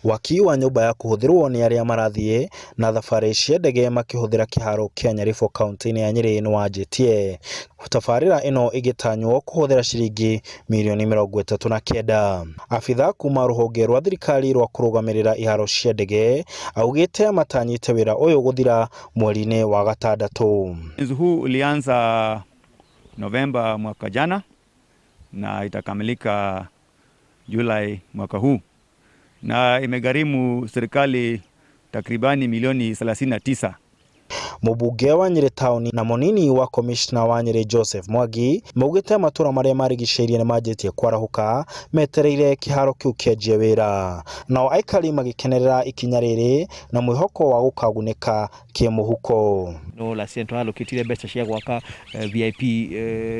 Waki wa nyũmba ya kũhũthĩrwo nĩ arĩa marathiĩ na thabarĩ cia ndege makĩhũthĩra kĩharo kĩa Nyaribo kaunti-inĩ ya Nyeri nĩ wanjĩtie. Tabarĩra ĩno ĩgĩtanywo kũhũthĩra ciringi mirioni 39. Abitha kuma rũhonge rwa thirikari rwa kũrũgamĩrĩra iharo cia ndege augĩte matanyĩte wĩra ũyũ gũthira mweri-inĩ wa gatandatũ. Ujenzi huu ulianza Novemba mwaka jana na itakamilika Julai mwaka huu, na imegharimu serikali takribani milioni 39. Mũmbunge wa Nyeri Town na mũnini wa komishna wa Nyeri Joseph Mwangi maugĩte matũra marĩa marigicĩirie nĩ manjĩtie kwarahũka metereire kĩharo kĩu kĩanjie wĩra. Nao aikari magĩkenerera ikinya rĩrĩ na mwĩhoko wa gũkagunĩka kĩmũhuko. No la central located best cia gwaka VIP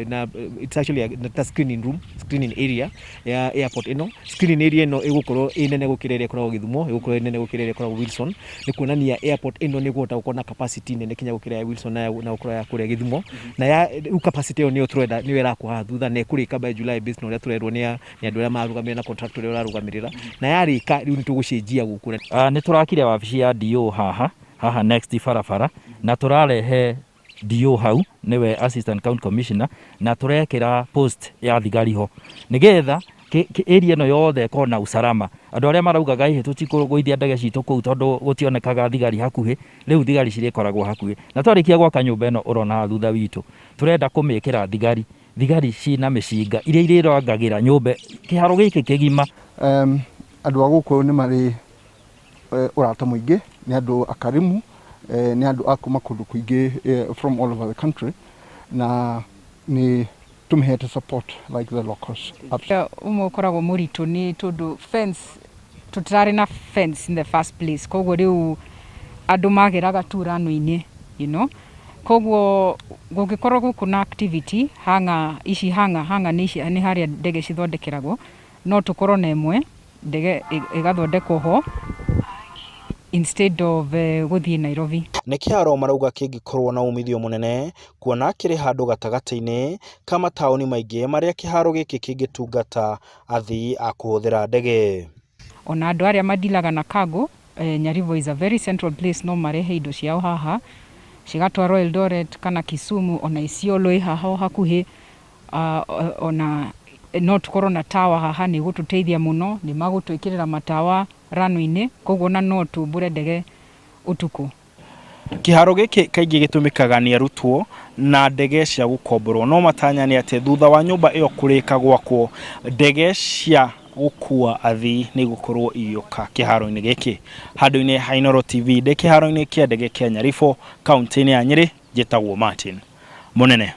na it's actually a screening room, screening area ya airport ino. Screening area no ĩgũkorwo inene gũkĩrĩria koragwo Githumo, ĩgũkorwo inene gũkĩrĩria koragwo Wilson. Nĩ kuonania airport ino nĩ gũta gũkorwo na capacity nene kinya gũkĩrĩa Wilson na gũkorwo ya kũrĩa Githumo. Na ya capacity ĩyo nĩ ũtũrenda nĩ wĩra kwa thutha na ĩkũrĩka by July based on ũrĩa tũrerwo nĩ andũ arĩa marũgamĩrĩra na contractor ũrĩa ũrarũgamĩrĩra. Na yarĩka rĩu nĩ tũgũcenjia gũkũ. Nĩ tũrakire wabici ya DO haha next barabara na tũrarehe DO hau niwe assistant county commissioner na turekira post ya thigari ho nigetha area no yothe ko na usalama. Andũ arĩa maraugaga ihe tũtikũgũithia ndege citũ kũu tondũ gũtionekaga thigari hakuhĩ, rĩu thigari cirĩkoragwo hakuhĩ. Na twarĩkia gwaka nyũmba ĩno ũrona thutha witũ turenda kũmĩkĩra thigari cina mĩcinga iria irĩrangagĩra nyũmba kĩharo gĩkĩ kĩgima. Andũ a gũkũ nĩ marĩ ũrata mũingĩ, nĩ andũ akarimu, nĩ andũ a kuma kũndũ kũingĩ from all over the country, na ni tumehete support like the locals. Umwe ũkoragwo mũritũ nĩ tondũ fence tutirarĩ na fence in the first place, koguo rĩu andũ mageraga tu rano-inĩ, you know. Koguo gũgĩkorwo gũkũ na activity hanga nĩ harĩa ndege cithondekeragwo, no tũkorwo na ĩmwe ndege ĩgathondekwo ho instead of gũthiĩ Nairobi. Nĩ kĩharo marauga kĩngĩkorwo na umithio mũnene kuona kĩrĩ handũ gatagatĩ-inĩ ka mataũni maingĩ marĩa kĩharo gĩkĩ kĩngĩtungata athii a kũhũthĩra ndege. Ona andũ arĩa madilaga na cargo, Nyaribo is a very central place, no marehe indo ciao haha cigatwarwo Eldoret kana Kisumu, ona Isiolo haha hakuhĩ, ona no tukorwo na tawa haha nĩ gũtũteithia mũno, nĩ magũtwĩkĩrĩra matawa rano-inĩ, koguo na no tumbũre ndege ũtukũ. Kĩharo gĩkĩ kaingĩ gĩtũmĩkaga nĩ arutwo na ndege cia gũkomborwo, no matanya nĩ atĩ thutha wa nyũmba ĩyo kũrĩka gwakwo ndege cia gũkua athii nĩ gũkorwo igĩũka kĩharo-inĩ gĩkĩ. Handũ-inĩ ha Inooro TV ndĩ kĩharo-inĩ kĩa ndege kĩa Nyaribo kaunti-inĩ ya Nyeri, njĩtagwo Martin Mũnene.